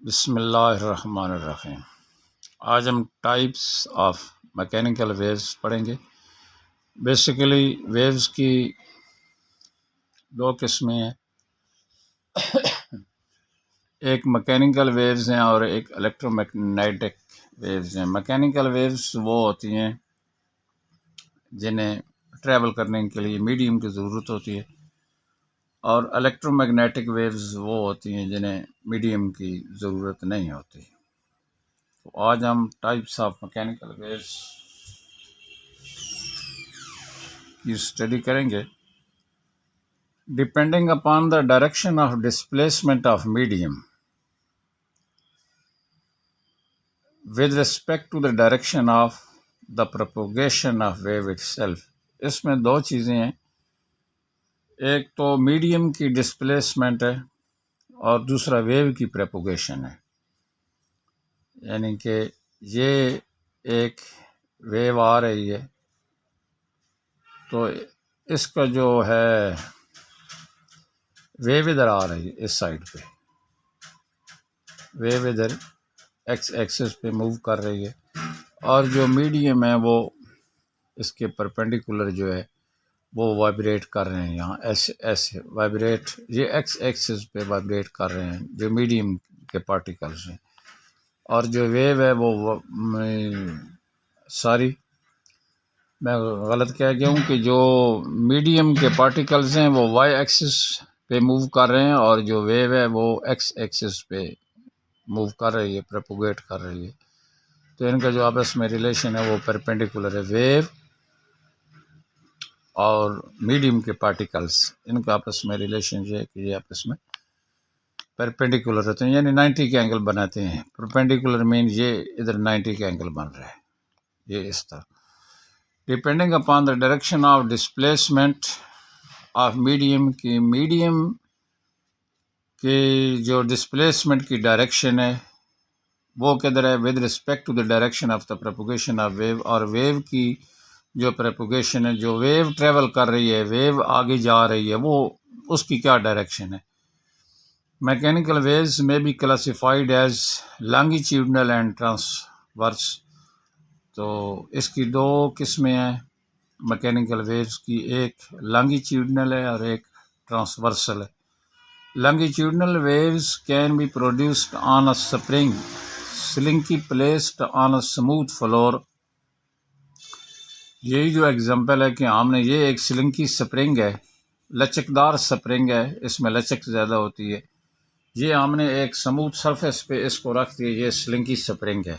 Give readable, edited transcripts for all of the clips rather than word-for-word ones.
बिस्मिल्लाहिर्रहमानिर्रहीम। आज हम टाइप्स ऑफ मैकेनिकल वेव्स पढ़ेंगे। बेसिकली वेव्स की दो किस्में हैं, एक मैकेनिकल वेव्स हैं और एक इलेक्ट्रोमैग्नेटिक वेव्स हैं। मैकेनिकल वेव्स वो होती हैं जिन्हें ट्रैवल करने के लिए मीडियम की ज़रूरत होती है, और इलेक्ट्रोमैग्नेटिक वेव्स वो होती हैं जिन्हें मीडियम की ज़रूरत नहीं होती। तो आज हम टाइप्स ऑफ मैकेनिकल वेव्स की स्टडी करेंगे। Depending upon the direction of displacement of medium with respect to the direction of the propagation of wave itself, इसमें दो चीज़ें हैं, एक तो मीडियम की डिस्प्लेसमेंट है और दूसरा वेव की प्रोपोगेशन है। यानी कि ये एक वेव आ रही है तो इसका जो है वेव इधर आ रही है, इस साइड पे वेव इधर एक्स एक्सिस पे मूव कर रही है, और जो मीडियम है वो इसके परपेंडिकुलर जो है वो वाइब्रेट कर रहे हैं। यहाँ ऐसे ऐसे वाइब्रेट, ये एक्स एक्सिस पे वाइब्रेट कर रहे हैं जो मीडियम के पार्टिकल्स हैं, और जो वेव है वो सॉरी मैं गलत कह गया हूँ कि जो मीडियम के पार्टिकल्स हैं वो वाई एक्सिस पे मूव कर रहे हैं, और जो वेव है वो एक्स एक्सिस पे मूव कर रही है, प्रोपोगेट कर रही है। तो इनका जो आपस में रिलेशन है वो परपेंडिकुलर है। वेव और मीडियम के पार्टिकल्स, इनका आपस में रिलेशन ये है कि ये आपस में परपेंडिकुलर होते हैं, यानी 90 के एंगल बनाते हैं। परपेंडिकुलर मीन ये इधर 90 के एंगल बन रहा है, ये इस तरह। Depending upon the direction of displacement of medium की, मीडियम की जो डिस्प्लेसमेंट की डायरेक्शन है वो किधर है, with respect to the direction of the propagation of wave, और वेव की जो प्रोपोगेशन है, जो वेव ट्रेवल कर रही है, वेव आगे जा रही है, वो उसकी क्या डायरेक्शन है। मैकेनिकल वेव्स में be classified as longitudinal and transverse. तो इसकी दो किस्में हैं मैकेनिकल वेव्स की, एक लॉन्गिट्यूडनल है और एक ट्रांसवर्सल है। Longitudinal waves can be produced on a spring slinky placed on a smooth floor। यही जो एग्जांपल है कि हमने ये एक स्लिंकी स्प्रिंग है, लचकदार स्प्रिंग है, इसमें लचक ज़्यादा होती है, ये हमने एक स्मूथ सरफेस पे इसको रख दिया, ये स्लिंकी स्प्रिंग है।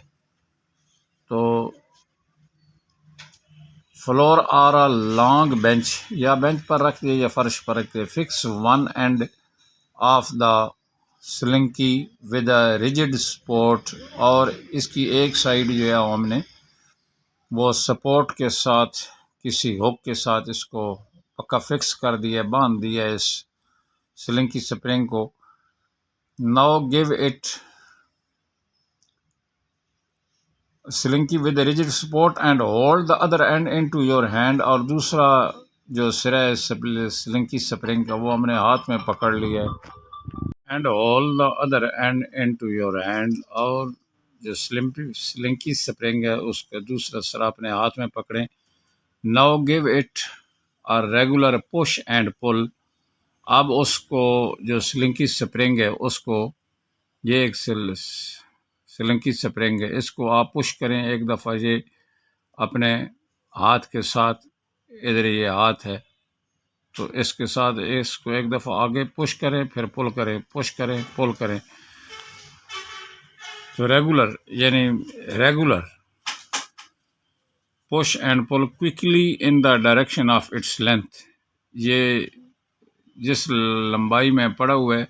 तो फ्लोर और अ लॉन्ग बेंच, या बेंच पर रख दिया या फर्श पर रख दिया। Fix one end of the slinky with a rigid support, और इसकी एक साइड जो है हमने वो सपोर्ट के साथ, किसी हुक के साथ इसको पक्का फिक्स कर दिया, बांध दिया इस स्लिंकी स्प्रिंग को। Now give it slinky with rigid support and hold the other and into your hand, और दूसरा जो सिरा है स्लिंकी स्प्रिंग का वो हमने हाथ में पकड़ लिया है। And hold the other and into your hand, और जो स्लिंकी स्प्रिंग है उसका दूसरा सिरा अपने हाथ में पकड़ें। नाउ गिव इट और रेगुलर पुश एंड पुल। अब उसको जो स्लिंकी स्प्रिंग है उसको, ये एक स्लिंकी स्प्रिंग है, इसको आप पुश करें एक दफ़ा, ये अपने हाथ के साथ, इधर ये हाथ है तो इसके साथ इसको एक दफ़ा आगे पुश करें, फिर पुल करें, पुश करें, पुल करें। तो रेगुलर यानी regular push and pull quickly in the direction of its length. ये जिस लंबाई में पड़ा हुआ है,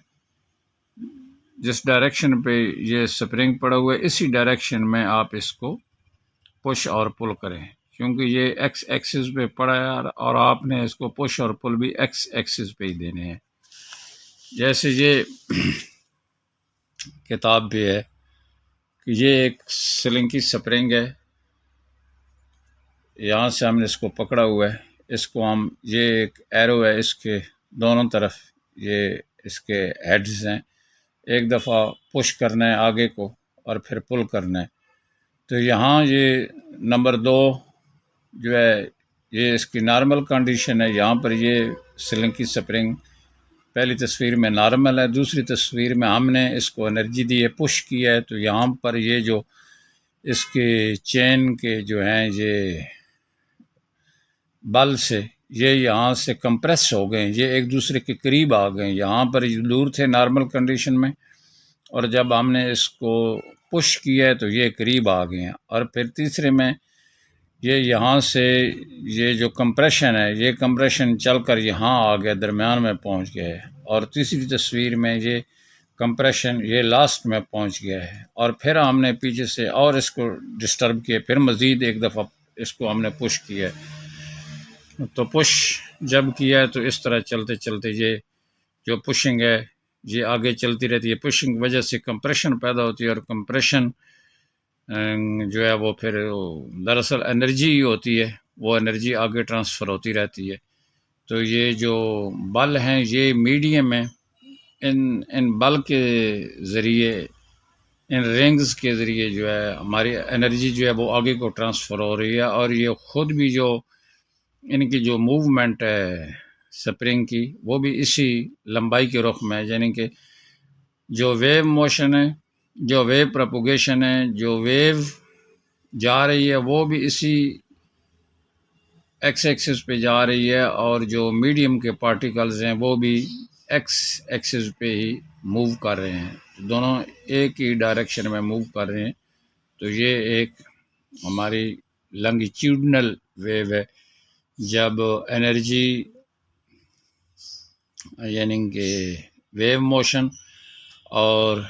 जिस डायरेक्शन पे ये स्प्रिंग पड़ा हुआ है, इसी डायरेक्शन में आप इसको पुश और पुल करें, क्योंकि ये एक्स एक्सिस पे पड़ा है और आपने इसको पुश और पुल भी एक्स एक्सिस पे ही देने हैं। जैसे ये किताब भी है कि ये एक स्लिंकी स्प्रिंग है, यहाँ से हमने इसको पकड़ा हुआ है, इसको हम, ये एक एरो है, इसके दोनों तरफ ये इसके हेड्स हैं, एक दफ़ा पुश करना है आगे को और फिर पुल करना है। तो यहाँ ये नंबर 2 जो है ये इसकी नॉर्मल कंडीशन है। यहाँ पर ये स्लिंकी स्प्रिंग पहली तस्वीर में नॉर्मल है, दूसरी तस्वीर में हमने इसको एनर्जी दी है, पुश किया है। तो यहाँ पर ये जो इसके चेन के जो हैं ये बल से ये यहाँ से कंप्रेस हो गए, ये एक दूसरे के करीब आ गए। यहाँ पर दूर थे नॉर्मल कंडीशन में और जब हमने इसको पुश किया है तो ये करीब आ गए हैं। और फिर तीसरे में ये यहाँ से ये जो कंप्रेशन है ये कंप्रेशन चलकर यहाँ आ गया, दरमियान में पहुँच गया है। और तीसरी तस्वीर में ये कंप्रेशन ये लास्ट में पहुँच गया है। और फिर हमने पीछे से और इसको डिस्टर्ब किया, फिर मज़ीद एक दफ़ा इसको हमने पुश किया। तो पुश जब किया है तो इस तरह चलते चलते ये जो पुशिंग है ये आगे चलती रहती है। पुशिंग की वजह से कंप्रेशन पैदा होती है और कंप्रेशन जो है वो फिर दरअसल एनर्जी ही होती है, वो एनर्जी आगे ट्रांसफ़र होती रहती है। तो ये जो बल हैं ये मीडियम है, इन बल के ज़रिए, इन रिंग्स के ज़रिए जो है हमारी एनर्जी जो है वो आगे को ट्रांसफ़र हो रही है। और ये ख़ुद भी जो इनकी जो मूवमेंट है स्प्रिंग की वो भी इसी लंबाई के रुख में है, यानी कि जो वेव मोशन है, जो वेव प्रोपोगेशन है, जो वेव जा रही है वो भी इसी एक्स एक्सिस पे जा रही है और जो मीडियम के पार्टिकल्स हैं वो भी एक्स एक्सिस पे ही मूव कर रहे हैं। तो दोनों एक ही डायरेक्शन में मूव कर रहे हैं। तो ये एक हमारी लॉन्गिट्यूडनल वेव है। जब एनर्जी यानी कि वेव मोशन और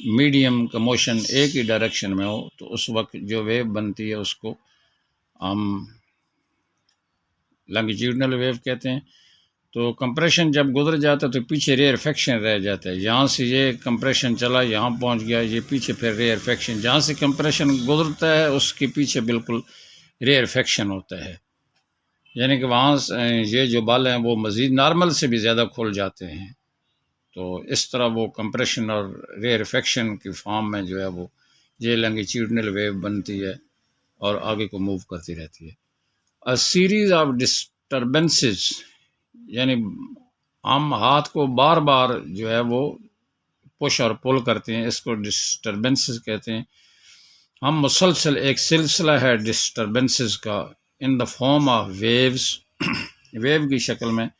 मीडियम का मोशन एक ही डायरेक्शन में हो तो उस वक्त जो वेव बनती है उसको हम लॉन्गिट्यूडनल वेव कहते हैं। तो कंप्रेशन जब गुजर जाता है तो पीछे रेयरफेक्शन रह जाता है। यहाँ से ये कंप्रेशन चला, यहाँ पहुँच गया, ये पीछे फिर रेयरफेक्शन, जहाँ से कंप्रेशन गुजरता है उसके पीछे बिल्कुल रेयरफेक्शन होता है। यानी कि वहाँ ये जो बल हैं वो मज़ीद नॉर्मल से भी ज़्यादा खुल जाते हैं। तो इस तरह वो कंप्रेशन और रेयरफेक्शन की फॉर्म में जो है वो ये लॉन्गिट्यूडनल वेव बनती है और आगे को मूव करती रहती है। अ सीरीज ऑफ डिस्टर्बेंसेस, यानी हम हाथ को बार बार जो है वो पुश और पुल करते हैं, इसको डिस्टर्बेंसेस कहते हैं। हम मुसलसल एक सिलसिला है डिस्टर्बेंसेस का in the form of waves, wave की शक्ल में,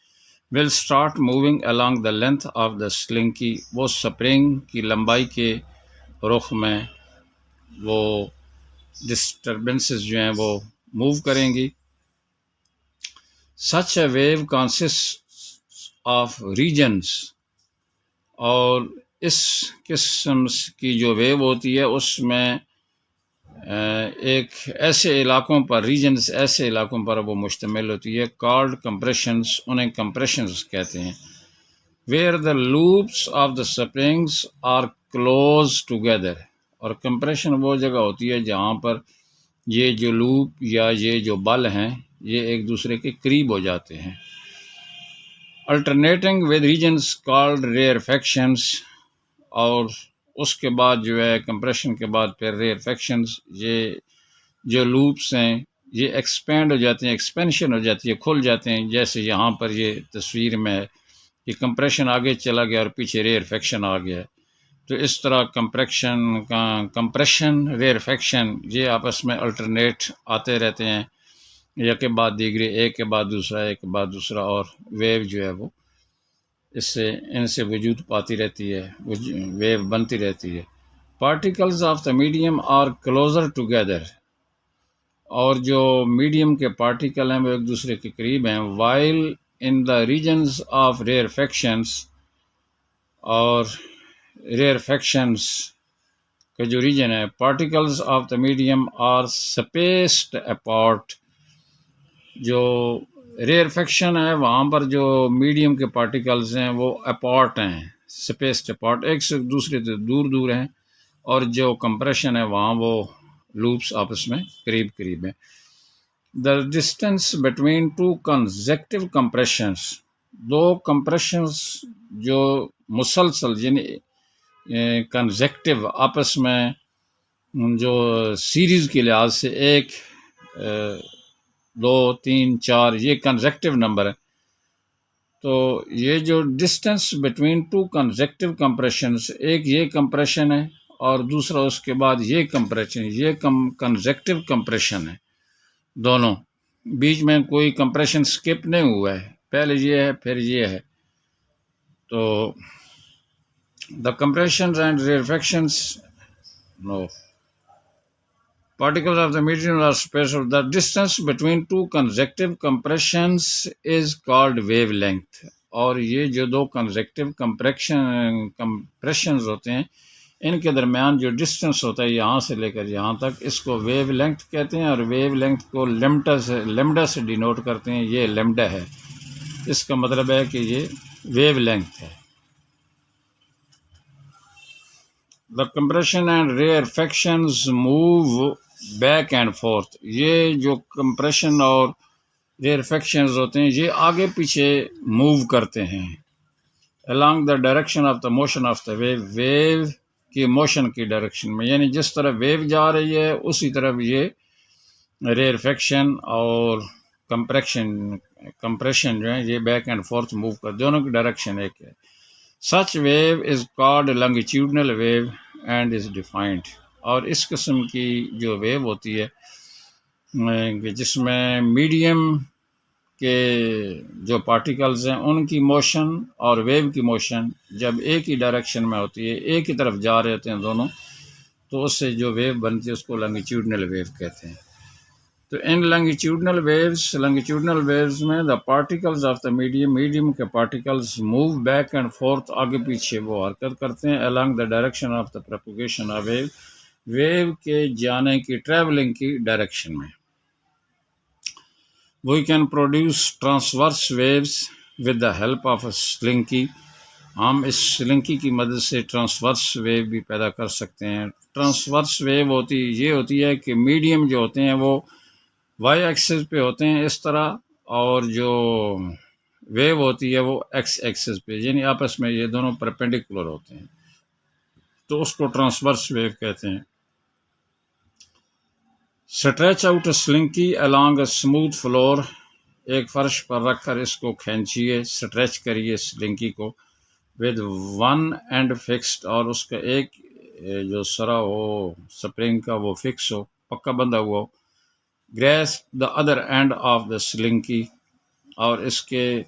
will start moving along the length of the slinky, वो स्प्रिंग की लंबाई के रुख में वो डिस्टर्बेंसेस जो हैं वो मूव करेंगी। सच ए वेव कंसिस्ट ऑफ रीजन्स, और इस किस्म की जो वेव होती है उसमें एक ऐसे इलाकों पर, रीजन्स ऐसे इलाकों पर वो मुश्तमिल होती है, कॉल्ड कंप्रेशंस, उन्हें कंप्रेशंस कहते हैं। Where the loops of the springs are close together, और कंप्रेशन वो जगह होती है जहाँ पर ये जो लूप या ये जो बल हैं ये एक दूसरे के करीब हो जाते हैं। अल्टरनेटिंग विद रीजन्स कॉल्ड रेयरफेक्शंस, और उसके बाद जो है कंप्रेशन के बाद फिर रेयरफेक्शंस, ये जो लूप्स हैं ये एक्सपेंड हो जाते हैं, एक्सपेंशन हो जाती है, खुल जाते हैं। जैसे यहाँ पर ये तस्वीर में है कि कंप्रेशन आगे चला गया और पीछे रेयरफेक्शन आ गया। तो इस तरह कंप्रेशन रेयरफेक्शन ये आपस में अल्टरनेट आते रहते हैं, एक के बाद दीगरे, एक के बाद दूसरा, एक के बाद दूसरा, और वेव जो है वो इससे इनसे वजूद पाती रहती है, वेव बनती रहती है। Particles of the medium are closer together, और जो मीडियम के पार्टिकल हैं वो एक दूसरे के करीब हैं। While in the regions of rarefactions, और रेयरफेक्शंस का जो रीजन है, particles of the medium are spaced apart, जो रेयरफेक्शन है वहाँ पर जो मीडियम के पार्टिकल्स हैं वो अपार्ट हैं, स्पेस्ड अपार्ट, एक से दूसरे से दूर दूर हैं। और जो कंप्रेशन है वहाँ वो लूप्स आपस में करीब करीब हैं। The distance between two consecutive compressions, दो कंप्रेशंस जो मुसलसल यानी कंसेक्टिव आपस में जो सीरीज़ के लिहाज से 1 2 3 4 ये कंसेक्टिव नंबर है। तो ये जो distance between two consecutive compressions, एक ये कंप्रेशन है और दूसरा उसके बाद ये कंप्रेशन, ये कंसेक्टिव कंप्रेशन है। दोनों बीच में कोई कंप्रेशन स्किप नहीं हुआ है, पहले ये है फिर ये है। तो the compressions and rarefactions no particles of the medium are special. The distance between two consecutive compressions is called wavelength. और ये जो दो consecutive compressions होते हैं, इनके दरमियान जो डिस्टेंस होता है यहाँ से लेकर यहाँ तक, इसको वेव लेंथ कहते हैं। और वेव लेंथ को लेमडा से डिनोट करते हैं। ये लेमडा है, इसका मतलब है कि ये वेव लेंथ है। The compression and rarefactions move back and forth. ये जो कंप्रेशन और रेयरफैक्शंस होते हैं ये आगे पीछे मूव करते हैं along the direction of the motion of the wave, wave की मोशन की डायरेक्शन में। यानी जिस तरफ वेव जा रही है उसी तरफ ये रेयरफैक्शन और कंप्रेशन जो है ये बैक एंड फोर्थ मूव कर, दोनों की डायरेक्शन एक है। Such wave is called longitudinal wave and is defined. और इस किस्म की जो वेव होती है कि जिसमें मीडियम के जो पार्टिकल्स हैं उनकी मोशन और वेव की मोशन जब एक ही डायरेक्शन में होती है, एक ही तरफ जा रहे होते हैं दोनों, तो उससे जो वेव बनती है उसको लॉन्गिट्यूडनल वेव कहते हैं। तो इन लॉन्गिट्यूडनल वेव्स में the particles of the medium के particles move back and forth, आगे पीछे वो हरकत करते हैं along the direction of the propagation of wave, wave के जाने की ट्रैवलिंग की डायरेक्शन में। We can produce transverse waves with the help of a slinky. हम इस स्लिंकी की मदद से ट्रांसवर्स वेव भी पैदा कर सकते हैं। ट्रांसवर्स वेव होती है कि मीडियम जो होते हैं वो वाई एक्सिस पे होते हैं इस तरह, और जो वेव होती है वो एक्स एक्सिस पे, यानी आपस में ये दोनों परपेंडिकुलर होते हैं, तो उसको ट्रांसवर्स वेव कहते हैं। Stretch out slinky along a smooth floor. एक फर्श पर रखकर इसको खींचिए, स्ट्रेच करिए स्लिंकी को। विद वन एंड फिक्स्ड, और उसका एक जो सरा हो स्प्रिंग का वो फिक्स हो, पक्का बंधा हुआ हो। Grasp the other end of the slinky, और इसके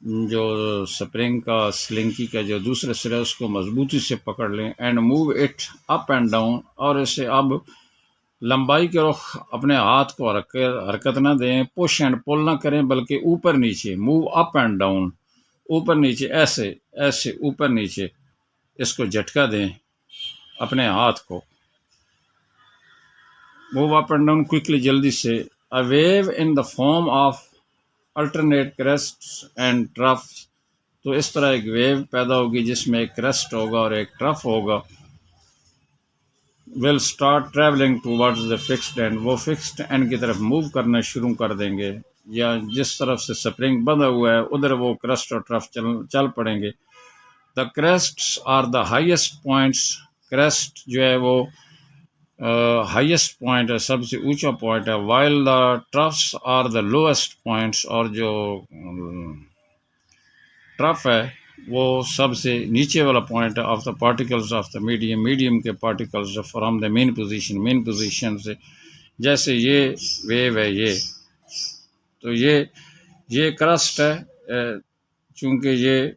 जो स्प्रिंग का स्लिंकी का जो दूसरे सिरे उसको मजबूती से पकड़ लें। And move it up and down, और इसे अब लंबाई के रुख अपने हाथ को हरकत ना दें, पुश एंड पुल ना करें, बल्कि ऊपर नीचे, मूव अप एंड डाउन, ऊपर नीचे, ऐसे ऐसे ऊपर नीचे इसको झटका दें अपने हाथ को। Move up and down quickly, जल्दी से। A wave in the form of alternate crest and trough. तो इस तरह एक वेव पैदा होगी जिसमें एक क्रेस्ट होगा और एक ट्रफ होगा। Will start travelling towards the fixed and, वो फिक्स्ड एंड की तरफ मूव करना शुरू कर देंगे, या जिस तरफ से स्प्रिंग बंधा हुआ है उधर वो क्रेस्ट और ट्रफ चल पड़ेंगे। The crests are the highest points. Crest जो है वो हाईएस्ट पॉइंट है, सबसे ऊंचा पॉइंट है। While the troughs are the lowest points, और जो ट्रफ है वो सबसे नीचे वाला पॉइंट है। Of the particles of the medium के particles from the mean position से। जैसे ये वेव है, ये तो ये क्रस्ट है, चूंकि ये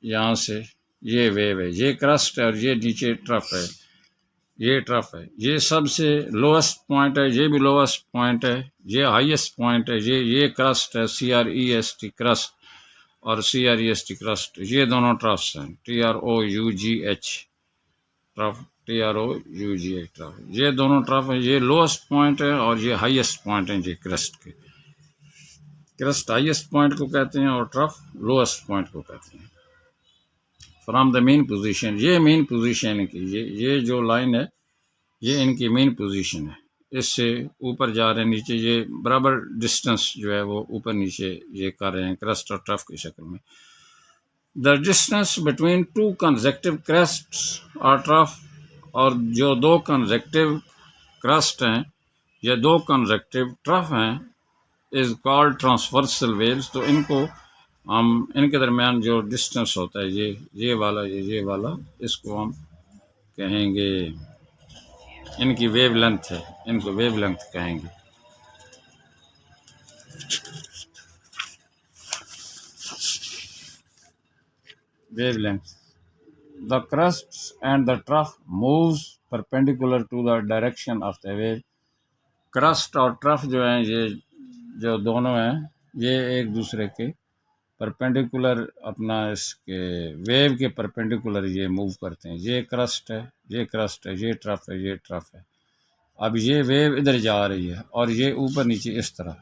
यहाँ से ये वेव है, ये क्रस्ट है, और ये नीचे ट्रफ है, ये ट्रफ है। ये सबसे लोएस्ट पॉइंट है, ये भी लोएस्ट पॉइंट है, ये हाईएस्ट पॉइंट है। ये क्रस्ट है, CREST क्रस्ट, और CREST क्रस्ट, ये दोनों ट्रफ्स हैं। TROUGH ट्रफ, TROUGH ट्रफ, ये दोनों ट्रफ है। ये लोएस्ट पॉइंट है और ये हाईएस्ट पॉइंट है। ये क्रस्ट के, क्रस्ट हाईएस्ट पॉइंट को कहते हैं और ट्रफ लोएस्ट पॉइंट को कहते हैं। फ्रॉम द मेन पोजीशन, ये मेन पोजीशन की, ये जो लाइन है ये इनकी मेन पोजीशन है। इससे ऊपर जा रहे हैं, नीचे, ये बराबर डिस्टेंस जो है वो ऊपर नीचे ये कर रहे हैं क्रस्ट और ट्रफ की शक्ल में। The distance between two consecutive crests और ट्रफ, और जो दो कंसेक्टिव क्रस्ट हैं या दो कंसेक्टिव ट्रफ हैं, इज कॉल्ड ट्रांसवर्सल वेव्स। तो इनको हम, इनके दरमियान जो डिस्टेंस होता है, ये वाला, ये वाला, इसको हम कहेंगे, इनकी वेव लेंथ है, इनको वेव लेंथ कहेंगे। Wavelength. The crest and the trough moves perpendicular to the direction of the wave. Crest और ट्रफ जो हैं, ये जो दोनों हैं, ये एक दूसरे के परपेंडिकुलर, अपना इसके वेव के परपेंडिकुलर ये मूव करते हैं। ये क्रस्ट है, ये क्रस्ट है, ये ट्रफ है, ये ट्रफ है। अब ये वेव इधर जा रही है और ये ऊपर नीचे इस तरह,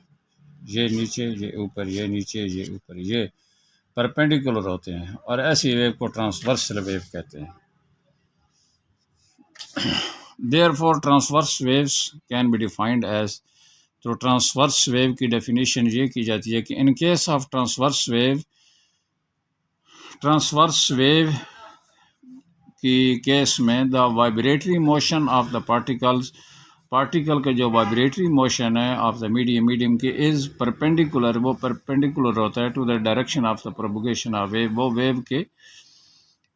ये नीचे, ये ऊपर, ये नीचे, ये ऊपर, ये परपेंडिकुलर होते हैं, और ऐसी वेव को ट्रांसवर्सल वेव कहते हैं। Therefore transverse waves can be defined as, तो ट्रांसवर्स वेव की डेफिनेशन ये की जाती है कि in case of transverse wave की केस में the vibratory motion of the particle का जो वाइब्रेटरी मोशन है ऑफ द मीडियम के इज़ परपेंडिकुलर, वो परपेंडिकुलर होता है to the direction of the propagation of wave, वो वेव के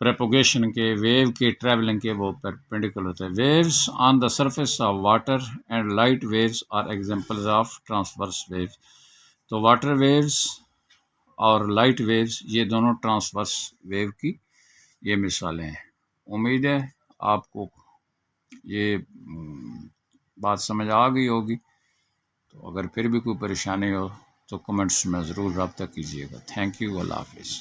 प्रोपोगेशन के, वेव के ट्रैवलिंग के वो परपेंडिकुलर होता है। Waves on the surface of water and light waves are examples of transverse waves. तो वाटर वेव्स और लाइट वेव्स, ये दोनों ट्रांसवर्स वेव की ये मिसालें हैं। उम्मीद है आपको ये बात समझ आ गई होगी। तो अगर फिर भी कोई परेशानी हो तो कमेंट्स में ज़रूर रब्ता कीजिएगा। Thank you. अल्लाह हाफ़िज़।